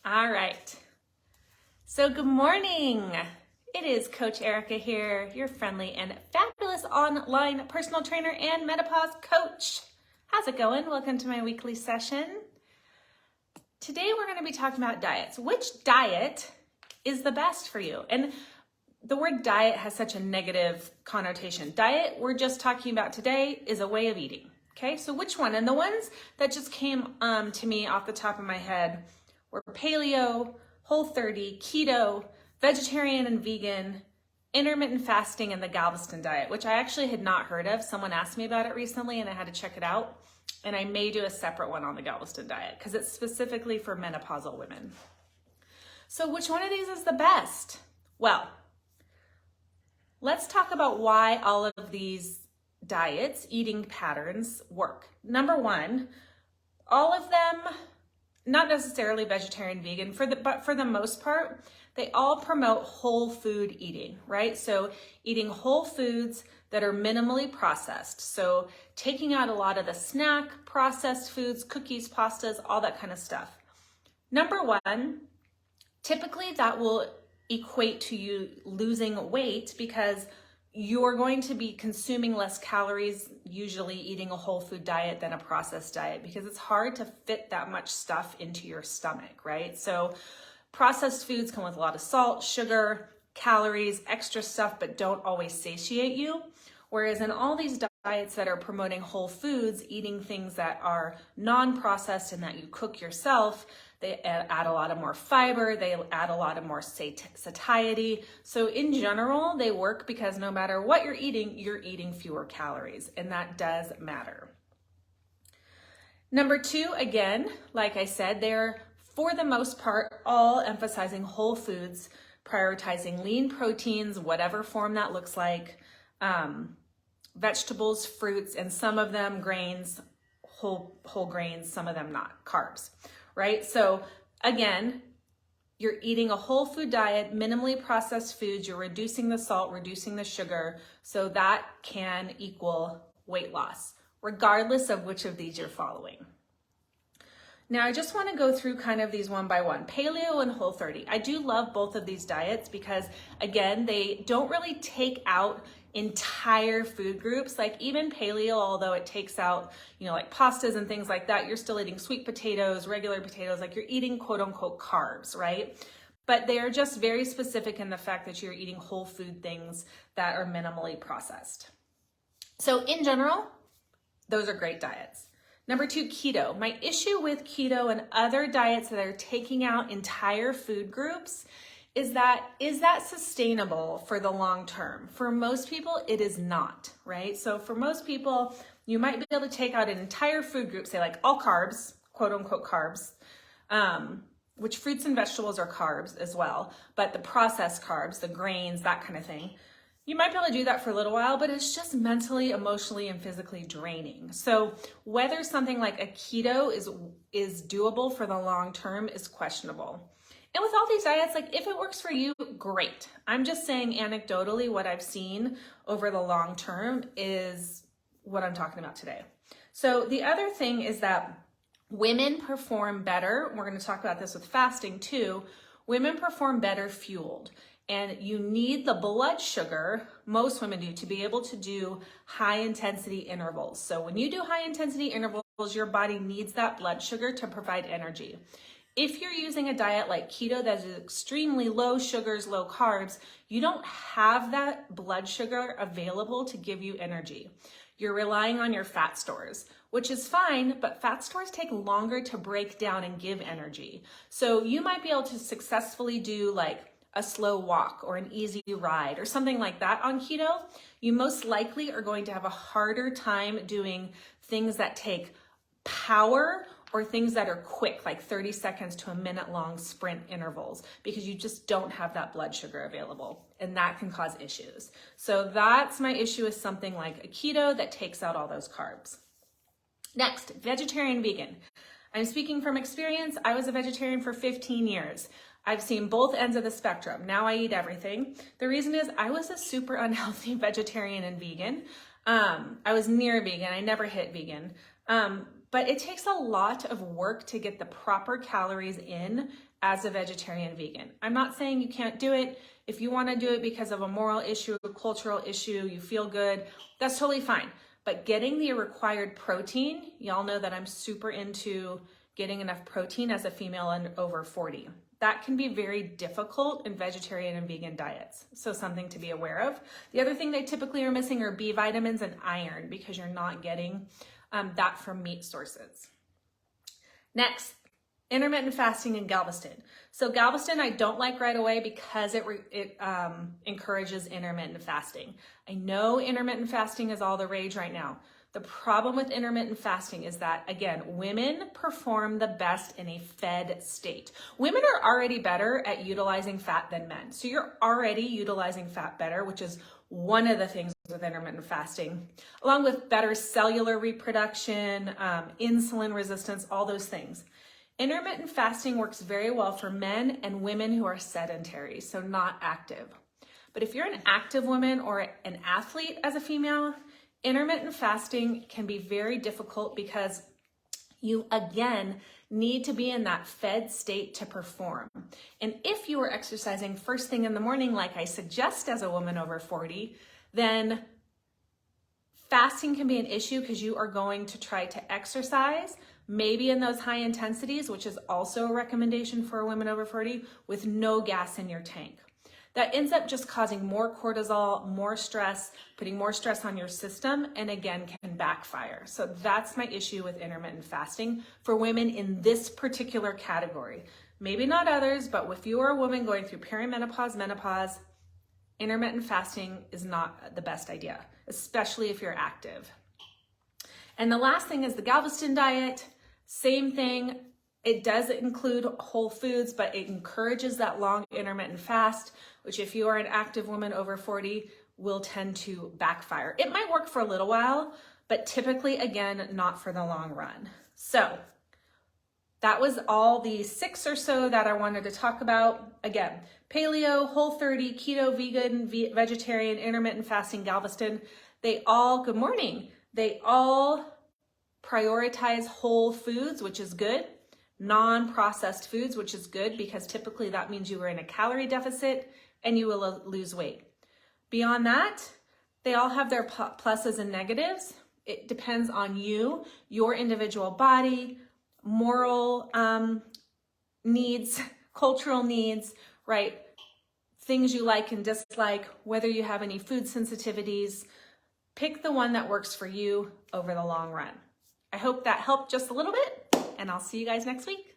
All right. So good morning. It is Coach Erica here, your friendly and fabulous online personal trainer and menopause coach. How's it going? Welcome to my weekly session. Today we're going to be talking about diets. Which diet is the best for you? And the word diet has such a negative connotation. Diet we're just talking about today is a way of eating. Okay, so which one? And the ones that just came to me off the top of my head were Paleo, Whole30, Keto, Vegetarian and Vegan, Intermittent Fasting, and the Galveston diet, which I actually had not heard of. Someone asked me about it recently and I had to check it out. And I may do a separate one on the Galveston diet because it's specifically for menopausal women. So which one of these is the best? Well, let's talk about why all of these diets, eating patterns work. Number one, all of them, not necessarily vegetarian, vegan, but for the most part, they all promote whole food eating, right? So eating whole foods that are minimally processed. So taking out a lot of the snack processed foods, cookies, pastas, all that kind of stuff. Number one, typically that will equate to you losing weight because you're going to be consuming less calories, usually eating a whole food diet than a processed diet because it's hard to fit that much stuff into your stomach, right? So processed foods come with a lot of salt, sugar, calories, extra stuff, but don't always satiate you. Whereas in all these diets that are promoting whole foods, eating things that are non-processed and that you cook yourself, they add a lot of more fiber, they add a lot of more satiety. So in general, they work because no matter what you're eating fewer calories, and that does matter. Number two, again, like I said, they're for the most part all emphasizing whole foods, prioritizing lean proteins, whatever form that looks like, vegetables, fruits, and some of them grains, whole grains, some of them not, carbs. Right? So again, you're eating a whole food diet, minimally processed foods, you're reducing the salt, reducing the sugar, so that can equal weight loss, regardless of which of these you're following. Now, I just want to go through kind of these one by one, Paleo and Whole30. I do love both of these diets because, again, they don't really take out entire food groups. Like even Paleo, although it takes out, like pastas and things like that, you're still eating sweet potatoes, regular potatoes, like you're eating quote unquote carbs, right? But they're just very specific in the fact that you're eating whole food things that are minimally processed. So in general, those are great diets. Number two, keto. My issue with keto and other diets that are taking out entire food groups is that sustainable for the long term? For most people, it is not, right? So for most people, you might be able to take out an entire food group, say like all carbs, quote unquote carbs, which fruits and vegetables are carbs as well, but the processed carbs, the grains, that kind of thing, you might be able to do that for a little while, but it's just mentally, emotionally, and physically draining. So whether something like a keto is doable for the long term is questionable. And with all these diets, like if it works for you, great. I'm just saying anecdotally what I've seen over the long term is what I'm talking about today. So the other thing is that women perform better. We're going to talk about this with fasting too. Women perform better fueled. And you need the blood sugar, most women do, to be able to do high intensity intervals. So when you do high intensity intervals, your body needs that blood sugar to provide energy. If you're using a diet like keto that is extremely low sugars, low carbs, you don't have that blood sugar available to give you energy. You're relying on your fat stores, which is fine, but fat stores take longer to break down and give energy. So you might be able to successfully do like a slow walk or an easy ride or something like that on keto. You most likely are going to have a harder time doing things that take power or things that are quick, like 30 seconds to a minute long sprint intervals, because you just don't have that blood sugar available, and that can cause issues. So that's my issue with something like a keto that takes out all those carbs. Next, vegetarian, vegan. I'm speaking from experience. I was a vegetarian for 15 years. I've seen both ends of the spectrum. Now I eat everything. The reason is I was a super unhealthy vegetarian and vegan. I was near vegan. I never hit vegan. but it takes a lot of work to get the proper calories in as a vegetarian vegan. I'm not saying you can't do it. If you want to do it because of a moral issue, a cultural issue, you feel good, that's totally fine. But getting the required protein, y'all know that I'm super into getting enough protein as a female and over 40. That can be very difficult in vegetarian and vegan diets. So something to be aware of. The other thing they typically are missing are B vitamins and iron because you're not getting that from meat sources. Next, intermittent fasting in Galveston. So Galveston I don't like right away because it encourages intermittent fasting. I know intermittent fasting is all the rage right now. The problem with intermittent fasting is that, again, women perform the best in a fed state. Women are already better at utilizing fat than men. So you're already utilizing fat better, which is one of the things with intermittent fasting, along with better cellular reproduction, insulin resistance, all those things. Intermittent fasting works very well for men and women who are sedentary, so not active. But if you're an active woman or an athlete as a female, intermittent fasting can be very difficult because you, again, need to be in that fed state to perform. And if you are exercising first thing in the morning, like I suggest as a woman over 40, then fasting can be an issue because you are going to try to exercise, maybe in those high intensities, which is also a recommendation for a woman over 40, with no gas in your tank. That ends up just causing more cortisol, more stress, putting more stress on your system, and again, can backfire. So that's my issue with intermittent fasting for women in this particular category. Maybe not others, but if you are a woman going through perimenopause, menopause, intermittent fasting is not the best idea, especially if you're active. And the last thing is the Galveston diet. Same thing. It does include whole foods, but it encourages that long intermittent fast, which if you are an active woman over 40 will tend to backfire. It might work for a little while, but typically, again, not for the long run. So that was all the 6 or so that I wanted to talk about. Again, paleo, whole30, keto, vegan, vegetarian, intermittent fasting, Galveston, they all, good morning, they all prioritize whole foods, which is good. Non-processed foods, which is good because typically that means you are in a calorie deficit and you will lose weight. Beyond that, they all have their pluses and negatives. It depends on you, your individual body, moral needs, cultural needs, right? Things you like and dislike, whether you have any food sensitivities. Pick the one that works for you over the long run. I hope that helped just a little bit, and I'll see you guys next week.